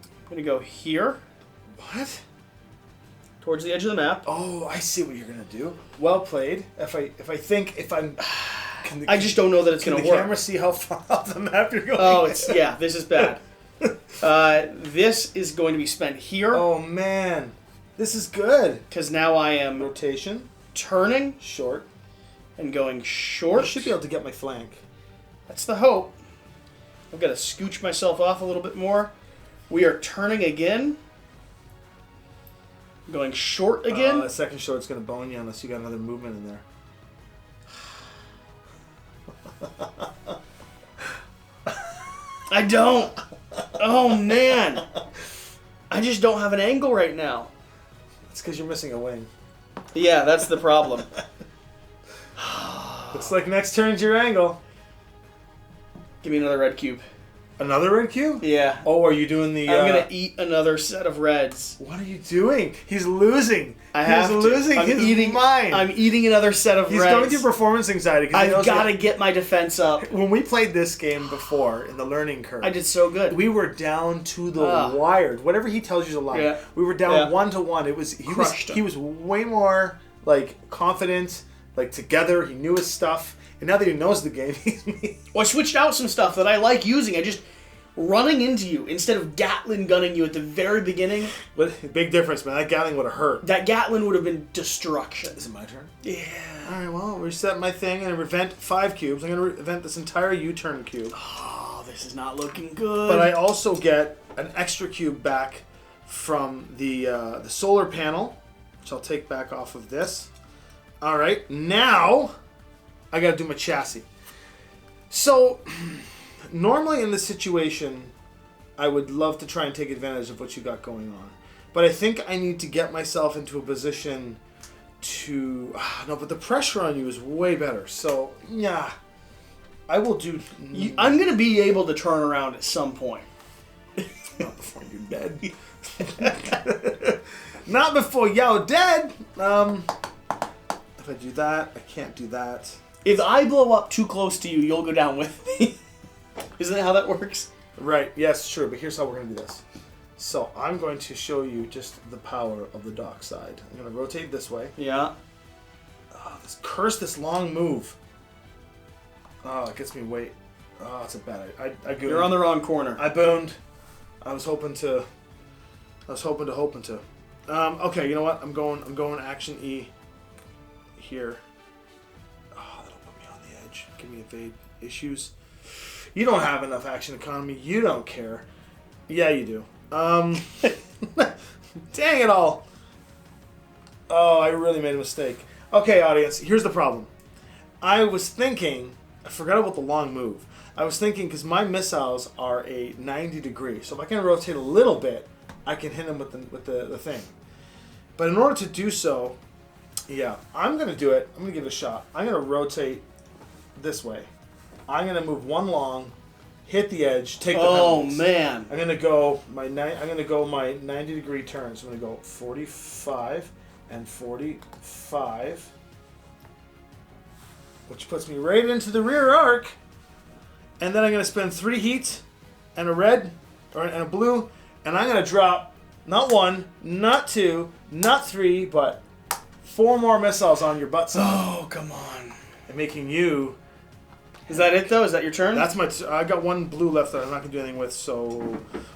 I'm going to go here. What? Towards the edge of the map. Oh, I see what you're gonna do. Well played. If I'm, I just don't know that it's gonna work. Can the camera see how far off the map you're going? Oh, this is bad. This is going to be spent here. Oh man, this is good. Because now I am rotation, turning short, and going short. I should be able to get my flank. That's the hope. I've got to scooch myself off a little bit more. We are turning again. Going short again. The second short's going to bone you unless you got another movement in there. I don't. Oh, man. I just don't have an angle right now. It's because you're missing a wing. Yeah, that's the problem. Looks like next turn's your angle. Give me another red cube. Another red cube? Yeah. Oh, are you doing the... I'm going to eat another set of reds. What are you doing? He's losing. He's losing his mind. I'm eating another set of reds. He's going through performance anxiety. I've got to get my defense up. When we played this game before in the learning curve, I did so good. We were down to the wire. Whatever he tells you is a lie. Yeah. We were down 1-1. He was way more like confident, like together. He knew his stuff. And now that he knows the game, he's me. Well, I switched out some stuff that I like using. I just running into you instead of Gatling gunning you at the very beginning. But big difference, man. That Gatling would have hurt. That Gatling would have been destruction. Is it my turn? Yeah. All right. Well, reset my thing and event 5 cubes. I'm going to event this entire U-turn cube. Oh, this is not looking good. But I also get an extra cube back from the solar panel, which I'll take back off of this. All right. Now I got to do my chassis. So, normally in this situation, I would love to try and take advantage of what you got going on. But I think I need to get myself into a position to... no, but the pressure on you is way better. So, yeah. I will do... I'm going to be able to turn around at some point. Not before you're dead. Not before you're dead! If I do that, I can't do that. If I blow up too close to you, you'll go down with me. Isn't that how that works? Right, yes, true, but here's how we're going to do this. So, I'm going to show you just the power of the dock side. I'm going to rotate this way. Yeah. Oh, this long move. Oh, it gets me way... Oh, it's a bad idea. I gooned. You're on the wrong corner. I boned. I was hoping to... Okay, you know what? I'm going action E here. Oh, that'll put me on the edge. Give me evade issues. You don't have enough action economy. You don't care. Yeah, you do. Dang it all. Oh, I really made a mistake. Okay, audience, here's the problem. I was thinking, I forgot about the long move. I was thinking, because my missiles are a 90 degree, so if I can rotate a little bit, I can hit them with the thing. But in order to do so, yeah, I'm going to do it. I'm going to give it a shot. I'm going to rotate this way. I'm going to move one long, hit the edge, take the penalties. Oh man! I'm going to go my 90 degree turns. I'm going to go 45 and 45, which puts me right into the rear arc. And then I'm going to spend 3 heat and a red and a blue, and I'm going to drop not 1, not 2, not 3, but 4 more missiles on your butt side. Oh, come on. And making you... Is that it, though? Is that your turn? That's my... I got 1 blue left that I'm not going to do anything with, so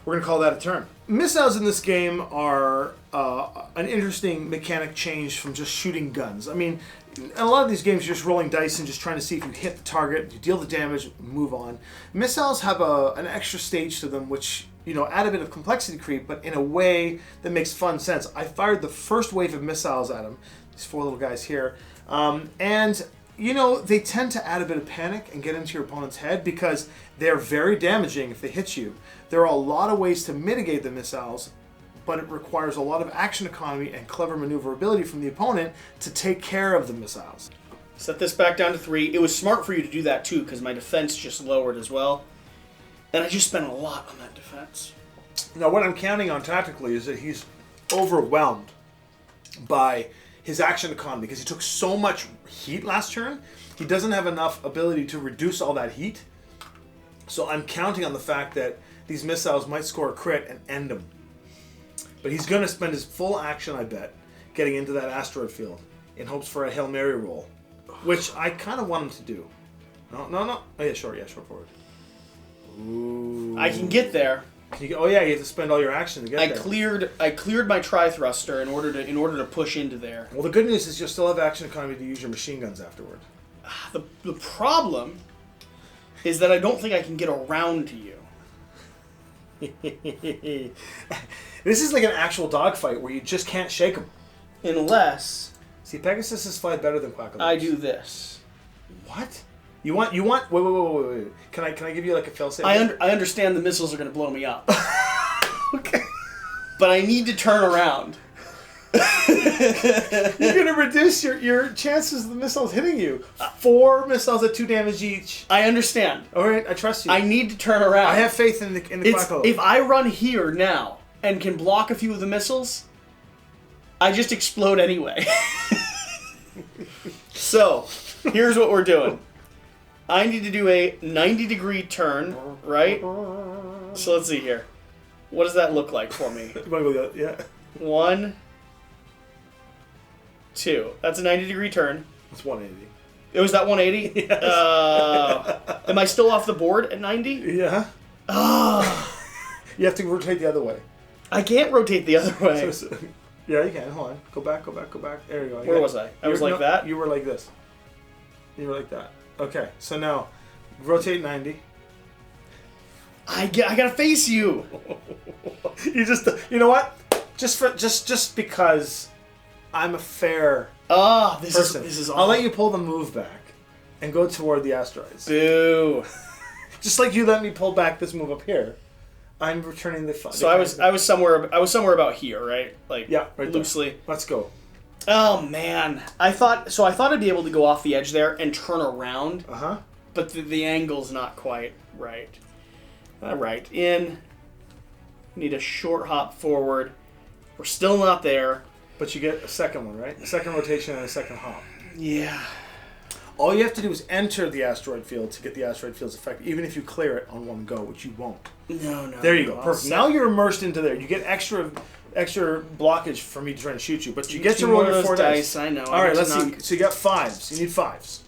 we're going to call that a turn. Missiles in this game are an interesting mechanic change from just shooting guns. I mean, in a lot of these games, you're just rolling dice and just trying to see if you hit the target, you deal the damage, move on. Missiles have an extra stage to them, which... add a bit of complexity creep, but in a way that makes fun sense. I fired the first wave of missiles at him, these 4 little guys here, and, they tend to add a bit of panic and get into your opponent's head because they're very damaging if they hit you. There are a lot of ways to mitigate the missiles, but it requires a lot of action economy and clever maneuverability from the opponent to take care of the missiles. Set this back down to 3. It was smart for you to do that, too, because my defense just lowered as well. And I just spent a lot on that defense. Now, what I'm counting on tactically is that he's overwhelmed by his action economy because he took so much heat last turn. He doesn't have enough ability to reduce all that heat. So I'm counting on the fact that these missiles might score a crit and end him. But he's going to spend his full action, I bet, getting into that asteroid field in hopes for a Hail Mary roll, which I kind of want him to do. No. Oh, yeah, short forward. Ooh. I can get there. You have to spend all your action to get there. I cleared my tri-thruster in order to push into there. Well, the good news is you'll still have action economy to use your machine guns afterward. The problem is that I don't think I can get around to you. This is like an actual dogfight where you just can't shake them. Unless... See, Pegasus fly better than Quackalope. I do this. What? You want... Wait. Can I give you like a failsafe? I understand the missiles are going to blow me up. Okay. But I need to turn around. You're going to reduce your chances of the missiles hitting you. 4 missiles at 2 damage each. I understand. All right, I trust you. I need to turn around. I have faith in the Quackalope. If I run here now and can block a few of the missiles, I just explode anyway. So, here's what we're doing. I need to do a 90-degree turn, right? So let's see here. What does that look like for me? You want to go the other? Yeah. 1, 2. That's a 90-degree turn. It's 180. It was that 180? Yes. Am I still off the board at 90? Yeah. Oh. You have to rotate the other way. I can't rotate the other way. Yeah, you can. Hold on. Go back. There you go. Where was I? I was like that? You were like this. You were like that. Okay, so now rotate 90. I gotta face you. You know what? Just because I'm a fair This person, is I'll let you pull the move back and go toward the asteroids. Boo. Just like you let me pull back this move up here. I'm returning the fun. So I was somewhere about here, right? Like yeah, right loosely. there. Let's go. Oh man, I thought I'd be able to go off the edge there and turn around. But the angle's not quite right. All right, need a short hop forward. We're still not there. But you get a second one, right? A second rotation and a second hop. Yeah. All you have to do is enter the asteroid field to get the asteroid field's effect, even if you clear it on one go, which you won't. No. There you go. Perfect. Now you're immersed into there. You get extra blockage for me trying to shoot you, but you get to roll your 4 dice. I know. All right, let's see. So you got 5s. You need 5s.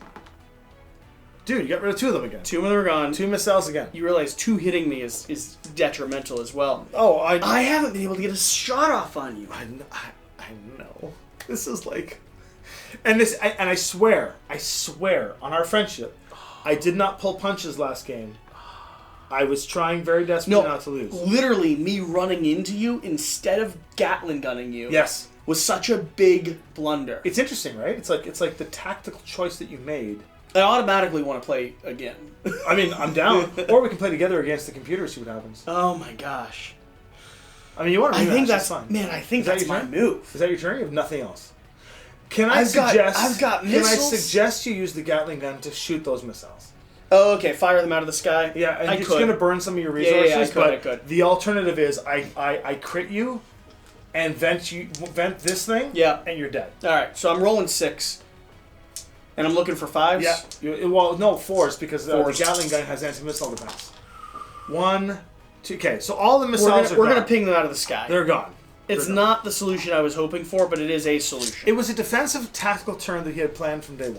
Dude, you got rid of 2 of them again. 2 of them are gone. 2 missiles again. You realize 2 hitting me is detrimental as well. Oh, I haven't been able to get a shot off on you. I know. This is like... And I swear on our friendship, I did not pull punches last game. I was trying very desperately not to lose. Literally, me running into you instead of Gatling gunning you. Yes, was such a big blunder. It's interesting, right? It's like the tactical choice that you made. I automatically want to play again. I mean, I'm down. Or we can play together against the computer, see what happens. Oh my gosh. I mean, you want to rematch, I think that's fine. Man, I think that's my move. Is that your turn? You have nothing else. I've got missiles. Can I suggest you use the Gatling gun to shoot those missiles? Oh, okay. Fire them out of the sky? Yeah, and it's going to burn some of your resources. Yeah, I could. The alternative is I crit you and vent this thing, and you're dead. All right, so I'm rolling 6. And I'm looking for 5s? Yeah. Well, no, 4s, because the Gatling gun has anti-missile defense. 1, 2... Okay, so all the missiles we're going to ping them out of the sky. They're gone. It's not the solution I was hoping for, but it is a solution. It was a defensive tactical turn that he had planned from day 1.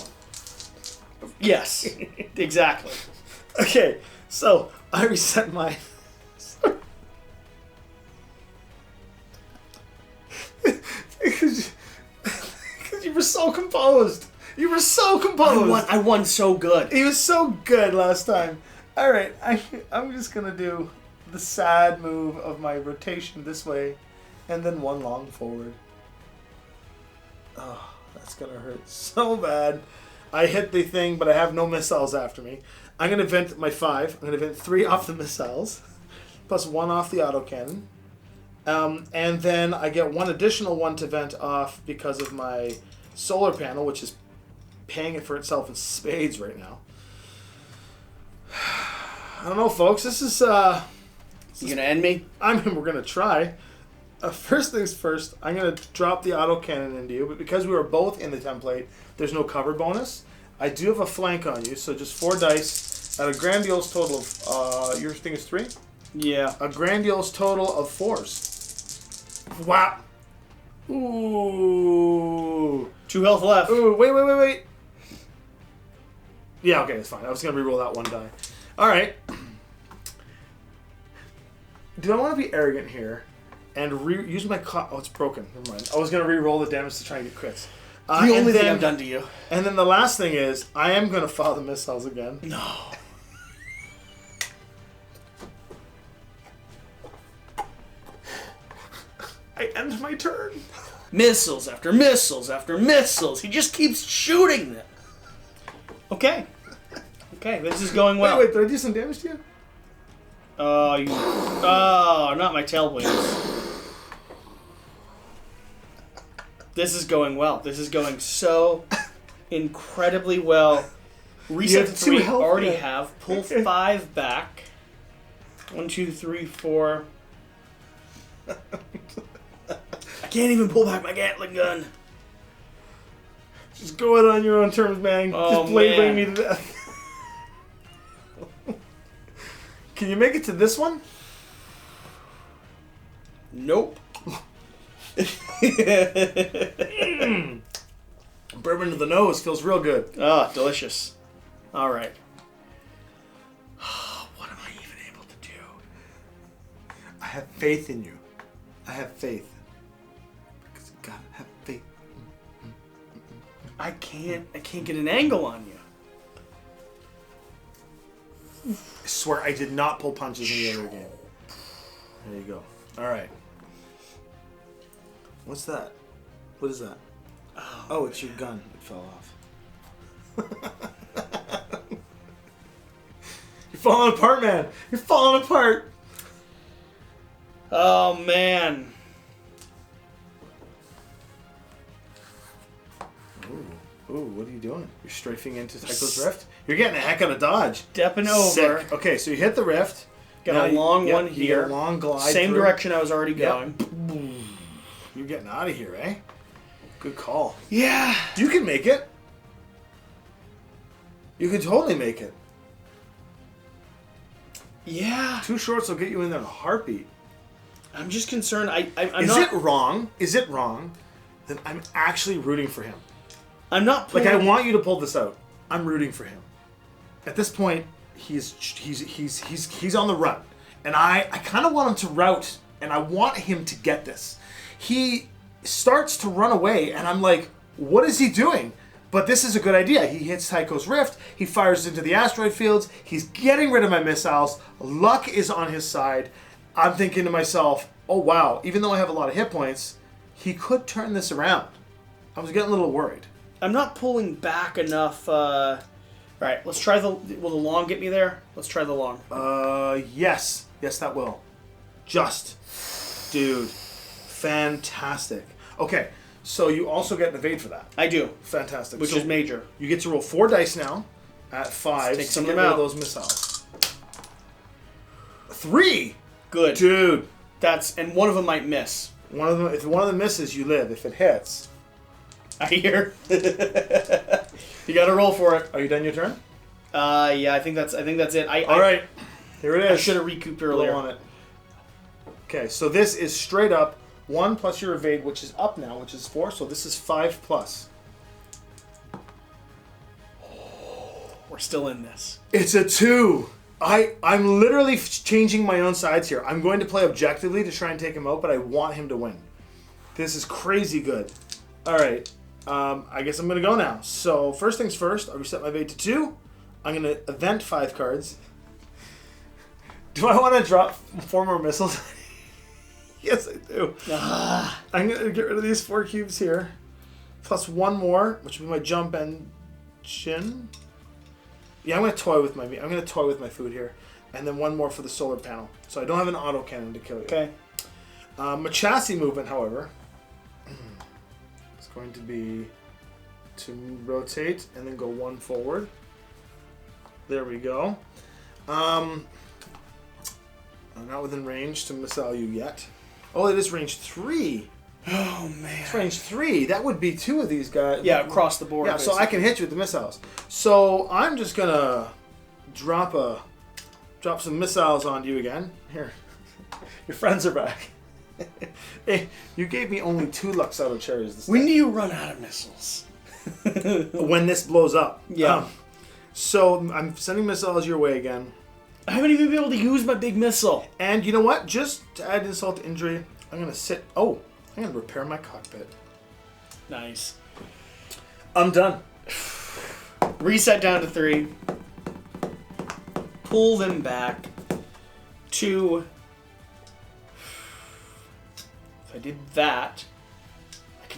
Yes, exactly. Okay, so I reset my... because you were so composed. You were so composed. I won so good. He was so good last time. All right, I'm just going to do the sad move of my rotation this way and then 1 long forward. Oh, that's going to hurt so bad. I hit the thing, but I have no missiles after me. I'm going to vent my 5. I'm going to vent 3 off the missiles, plus 1 off the autocannon. And then I get 1 additional one to vent off because of my solar panel, which is paying it for itself in spades right now. I don't know, folks. This is... You going to end me? We're going to try. First things first, I'm going to drop the autocannon into you, but because we were both in the template, there's no cover bonus. I do have a flank on you, so just 4 dice at a grandiose total of... your thing is 3? Yeah. A grandiose total of 4s. Wow. Ooh. 2 health left. Ooh, wait. Yeah, okay, it's fine. I was going to reroll that 1 die. All right. Do I want to be arrogant here and use my... Oh, it's broken. Never mind. I was going to reroll the damage to try and get crits. The only thing I've done to you. And then the last thing is, I am going to fire the missiles again. No. I end my turn. Missiles after missiles after missiles. He just keeps shooting them. Okay. Okay, this is going well. Wait, did I do some damage to you? Oh, not my tailwinds. This is going well. This is going so incredibly well. Reset to 3. Already have. Pull 5 back. 1, 2, 3, 4. I can't even pull back my Gatling gun. Just go it on your own terms, man. Oh, just bring man. me to death. Can you make it to this one? Nope. Bourbon to the nose feels real good. Ah, delicious. All right. What am I even able to do? I have faith in you. I have faith. Because you gotta have faith. I can't get an angle on you. I swear I did not pull punches in the other game. There you go. Alright. What's that? What is that? Oh, it's your gun. It fell off. You're falling apart, man. You're falling apart. Oh, man. Ooh, what are you doing? You're strafing into Tycho's Rift? You're getting a heck of a dodge. Stepping over. Sick. Okay, so you hit the rift. Got a long one You here. get a long glide Same through. direction I was already going. You're getting out of here, eh? Good call. Yeah. You can make it. You can totally make it. Yeah. 2 shorts will get you in there in a heartbeat. I'm just concerned. I'm Is not. it wrong? Is it wrong? Then I'm actually rooting for him. I'm not. Like, I want you to pull this out. I'm rooting for him. At this point, he's on the run, and I kind of want him to rout, and I want him to get this. He starts to run away, and I'm like, what is he doing? But this is a good idea. He hits Tycho's Rift. He fires into the asteroid fields. He's getting rid of my missiles. Luck is on his side. I'm thinking to myself, oh wow, even though I have a lot of hit points, he could turn this around. I was getting a little worried. I'm not pulling back enough. All right, let's try the. Will the long get me there? Let's try the long. Yes, that will. Just, dude, fantastic. Okay, so you also get an evade for that. I do, Fantastic. which So is major. you get to roll 4 dice now at 5. Take some to of get them rid out. of those missiles. 3, Good. dude. And one of them might miss. One of them. If one of them misses, you live. If it hits, I hear. You got to roll for it. are you done your turn? Yeah, I think that's it. All right, here it is. I should have recouped earlier. Roll on it. Okay, so this is straight up 1 plus your evade, which is up now, which is 4. So this is 5 plus. We're still in this. It's a 2. I'm literally changing my own sides here. I'm going to play objectively to try and take him out, but I want him to win. This is crazy good. All right. I guess I'm going to go now. So first things first, I'll reset my evade to 2. I'm going to event 5 cards. Do I want to drop 4 more missiles? Yes, I do. I'm going to get rid of these 4 cubes here. Plus 1 more, which will be my jump engine. Yeah, I'm going to toy with my food here. And then 1 more for the solar panel. So I don't have an autocannon to kill you. Okay. My chassis movement, however, is going to be to rotate and then go 1 forward. There we go. I'm not within range to missile you yet. Oh, it is range 3. Oh man. It's range 3. That would be 2 of these guys. Yeah, across the board. Yeah, so I can hit you with the missiles. So I'm just gonna drop some missiles onto you again. Here, your friends are back. Hey, you gave me only 2 Lux Auto cherries this When time. do you run out of missiles? When this blows up. Yeah. So I'm sending missiles your way again. I haven't even been able to use my big missile. And you know what? Just to add insult to injury, I'm gonna I'm gonna repair my cockpit. Nice. I'm done. Reset down to 3. Pull them back. 2. If I did that.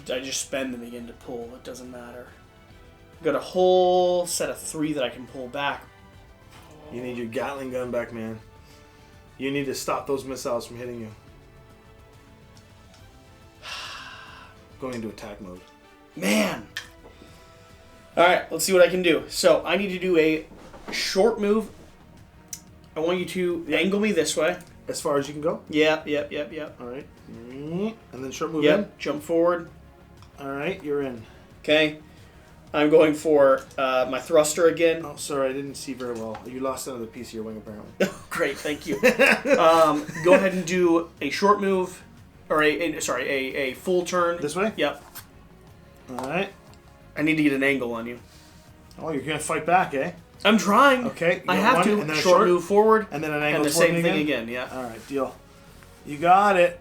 I just spend them again to pull. It doesn't matter. I've got a whole set of 3 that I can pull back. You need your Gatling gun back, man. You need to stop those missiles from hitting you. Going into attack mode. Man! Alright, let's see what I can do. So, I need to do a short move. I want you to angle me this way. As far as you can go? Yep. Alright. And then short move Yep, in? jump forward. Alright, you're in. Okay. I'm going for my thruster again. Oh, sorry, I didn't see very well. You lost another piece of your wing, apparently. Great, thank you. Go ahead and do a short move, or a full turn. This way? Yep. Alright. I need to get an angle on you. Oh, you're going to fight back, eh? I'm trying. Okay. I have to. And then short move forward. And then an angle and the toward same me thing again, yeah. Alright, deal. You got it.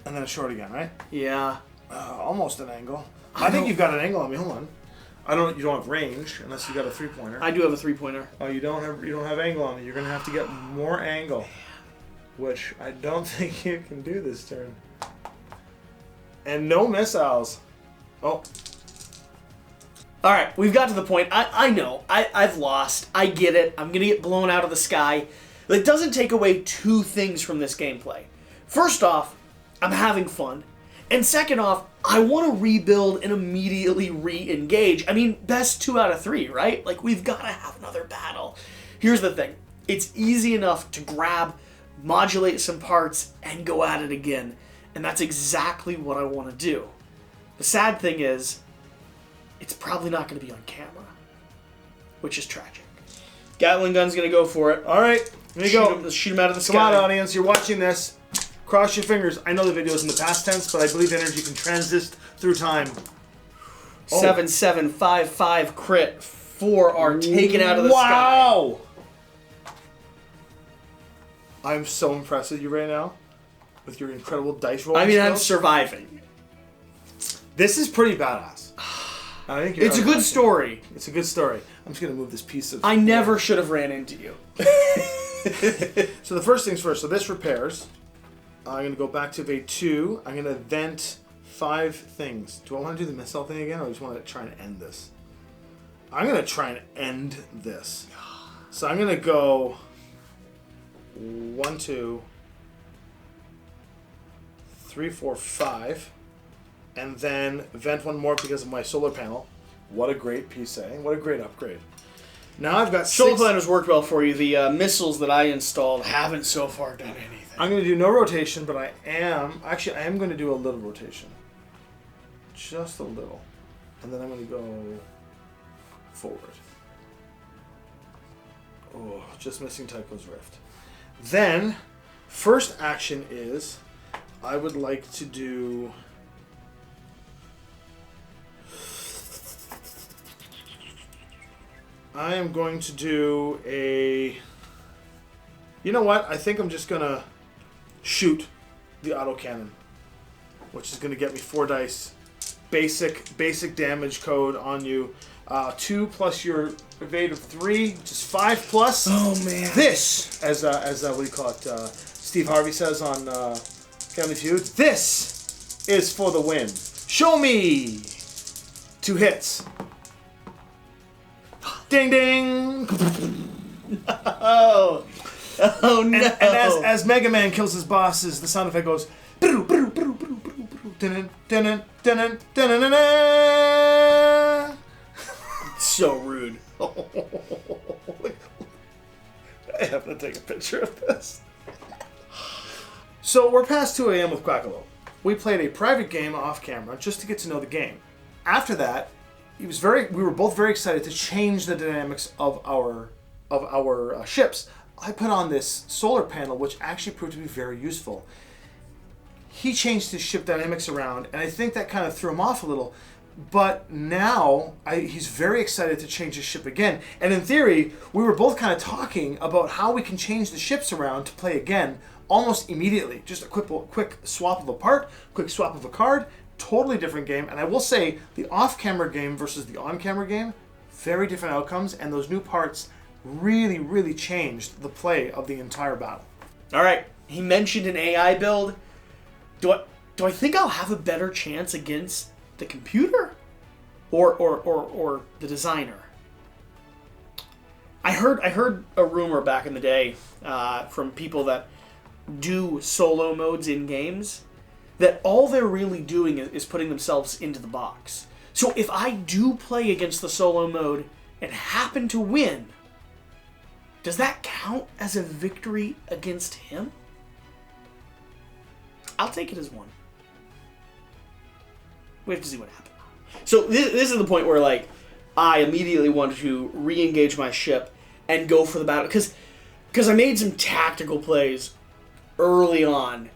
And then a short again, right? Yeah. Almost an angle. I think you've got an angle on me. Hold on. You don't have range unless you got a 3-pointer. I do have a 3-pointer. Oh, you don't have angle on me. You're gonna have to get more angle, which I don't think you can do this turn. And no missiles. Oh. All right, we've got to the point. I know. I've lost. I get it. I'm gonna get blown out of the sky. It doesn't take away 2 things from this gameplay. First off, I'm having fun. And second off, I want to rebuild and immediately re-engage. I mean, best 2 out of 3, right? Like, we've got to have another battle. Here's the thing. It's easy enough to grab, modulate some parts, and go at it again. And that's exactly what I want to do. The sad thing is, it's probably not going to be on camera, which is tragic. Gatling gun's going to go for it. All right, here you go. Shoot him out of the sky. Come on, audience. You're watching this. Cross your fingers. I know the video's in the past tense, but I believe energy can transist through time. 7755 crit. 4 are taken out of the sky. Wow! I'm so impressed with you right now. With your incredible dice rolling I'm skills. surviving. This is pretty badass. I think it's a good story. It's a good story. I'm just going to move this piece of... I never should have ran into you. So the first things first. So this repairs. I'm going to go back to Evade 2. I'm going to vent 5 things. Do I want to do the missile thing again, or I just want to try and end this? I'm going to try and end this. So I'm going to go 1, 2, 3, 4, 5, and then vent 1 more because of my solar panel. What a great piece, eh? What a great upgrade. Now I've got 6... Solar planners worked well for you. The missiles that I installed haven't so far done anything. I'm going to do no rotation, but I am going to do a little rotation. Just a little. And then I'm going to go forward. Oh, just missing Tycho's Rift. Then, first action is, I would like to do... I am going to do a... You know what? I think I'm just going to shoot the autocannon, which is going to get me 4 dice. Basic damage code on you. 2 plus your evade of 3, which is 5 plus. Oh man! This, as what do you call it? Steve Harvey says on Family Feud. This is for the win. Show me 2 hits. Ding ding. Oh. Oh no! And as Mega Man kills his bosses, the sound effect goes. So rude. I have to take a picture of this. So we're past 2 a.m. with Quackalope. We played a private game off camera just to get to know the game. After that, we were both very excited to change the dynamics of our ships. I put on this solar panel, which actually proved to be very useful. He changed his ship dynamics around, and I think that kind of threw him off a little. But now, he's very excited to change his ship again. And in theory, we were both kind of talking about how we can change the ships around to play again almost immediately. Just a quick swap of a part, quick swap of a card, totally different game. And I will say, the off-camera game versus the on-camera game, very different outcomes, and those new parts really changed the play of the entire battle. All right, he mentioned an AI build. Do I think I'll have a better chance against the computer or the designer? I heard a rumor back in the day from people that do solo modes in games that all they're really doing is putting themselves into the box. So if I do play against the solo mode and happen to win, does that count as a victory against him? I'll take it as one. We have to see what happens. So this is the point where, like, I immediately wanted to re-engage my ship and go for the battle. Because I made some tactical plays early on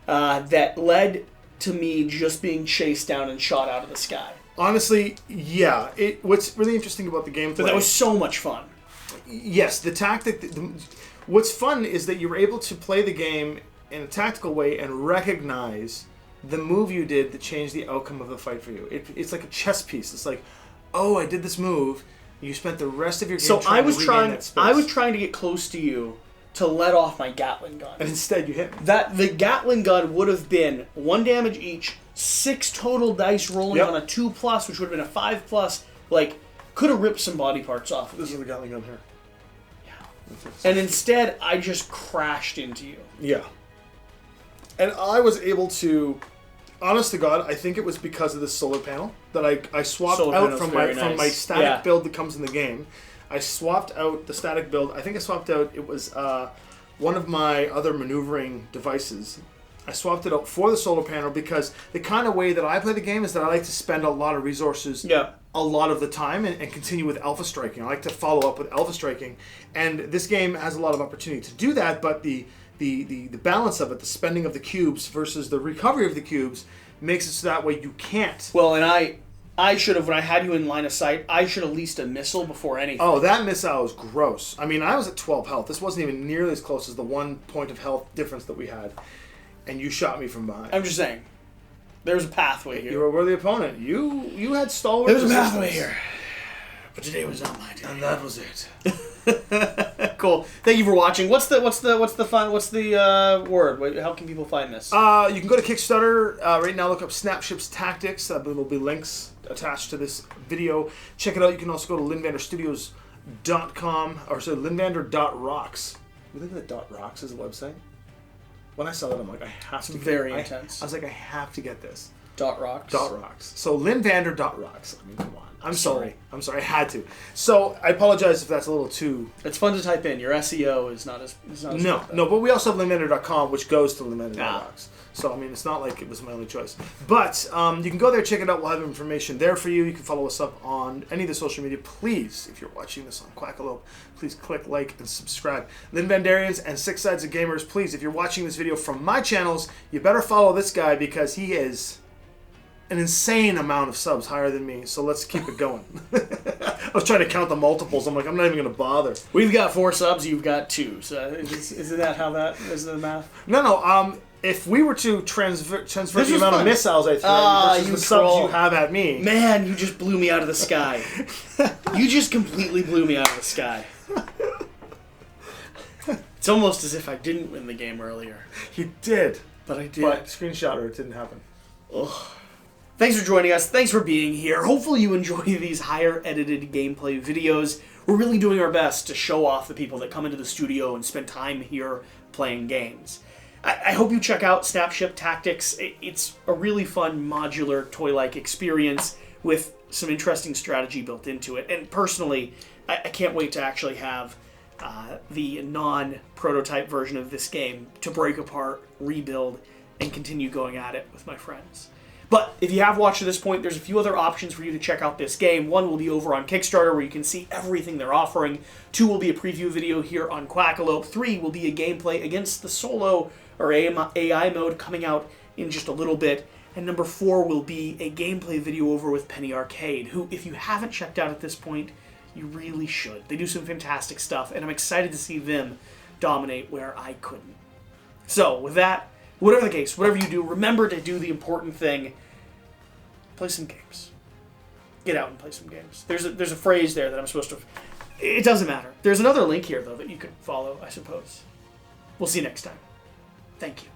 that led to me just being chased down and shot out of the sky. Honestly, yeah. What's really interesting about the gameplay... But that was so much fun. Yes, the tactic... What's fun is that you were able to play the game in a tactical way and recognize the move you did that changed the outcome of the fight for you. It's like a chess piece. It's like, oh, I did this move. You spent the rest of your game trying to regain that space. I was trying to get close to you to let off my Gatling gun. And instead you hit me. The Gatling gun would have been 1 damage each, 6 total dice rolling on a 2+, which would have been a 5+. Like, could have ripped some body parts off. This is the Gatling gun here. Yeah. And instead, I just crashed into you. Yeah. And I was able to, honest to God, I think it was because of the solar panel that I swapped out from my static build that comes in the game. I swapped out the static build. I think I swapped out, it was one of my other maneuvering devices. I swapped it out for the solar panel because the kind of way that I play the game is that I like to spend a lot of resources a lot of the time and continue with alpha striking. I like to follow up with alpha striking. And this game has a lot of opportunity to do that, but the balance of it, the spending of the cubes versus the recovery of the cubes, makes it so that way you can't. Well, and I should have, when I had you in line of sight, I should have leased a missile before anything. Oh, that missile was gross. I mean, I was at 12 health. This wasn't even nearly as close as the 1 point of health difference that we had. And you shot me from behind. I'm just saying, there's a pathway here. You were a worthy opponent. You had stalwart resistance. There's a pathway here. But today was not my day. And that was it. Cool. Thank you for watching. What's the word? How can people find this? You can go to Kickstarter right now. Look up Snapships Tactics. There will be links attached to this video. Check it out. You can also go to linvanderstudios.com or linvander.rocks. You think that .rocks is a website? When I saw that, I'm like, I have to. It's very intense. I was like, I have to get this. .rocks. .rocks. So linvander.rocks. I mean, come on. I'm sorry. I had to. So I apologize if that's a little too... It's fun to type in. Your SEO is not as No, but we also have linvander.com, which goes to linvander.rocks. So, I mean, it's not like it was my only choice. But you can go there, check it out. We'll have information there for you. You can follow us up on any of the social media. Please, if you're watching this on Quackalope, please click like and subscribe. Lin Vandarians and Six Sides of Gamers, please, if you're watching this video from my channels, you better follow this guy because he is an insane amount of subs higher than me, so let's keep it going. I was trying to count the multiples. I'm like, I'm not even going to bother. We've got 4 subs, you've got 2. So isn't that how that is the math? No. If we were to transfer the amount of missiles I threw versus the subs you have at me... Man, you just blew me out of the sky. You just completely blew me out of the sky. It's almost as if I didn't win the game earlier. You did. But I did. But screenshot or it didn't happen. Ugh. Thanks for joining us. Thanks for being here. Hopefully you enjoy these higher edited gameplay videos. We're really doing our best to show off the people that come into the studio and spend time here playing games. I hope you check out Snapship Tactics. It's a really fun modular toy-like experience with some interesting strategy built into it. And personally, I can't wait to actually have the non-prototype version of this game to break apart, rebuild, and continue going at it with my friends. But if you have watched to this point, there's a few other options for you to check out this game. 1 will be over on Kickstarter, where you can see everything they're offering. 2 will be a preview video here on Quackalope. 3 will be a gameplay against the solo or AI mode coming out in just a little bit. And number 4 will be a gameplay video over with Penny Arcade, who, if you haven't checked out at this point, you really should. They do some fantastic stuff, and I'm excited to see them dominate where I couldn't. So, with that, whatever the case, whatever you do, remember to do the important thing. Play some games. Get out and play some games. There's a phrase there that I'm supposed to... It doesn't matter. There's another link here, though, that you could follow, I suppose. We'll see you next time. Thank you.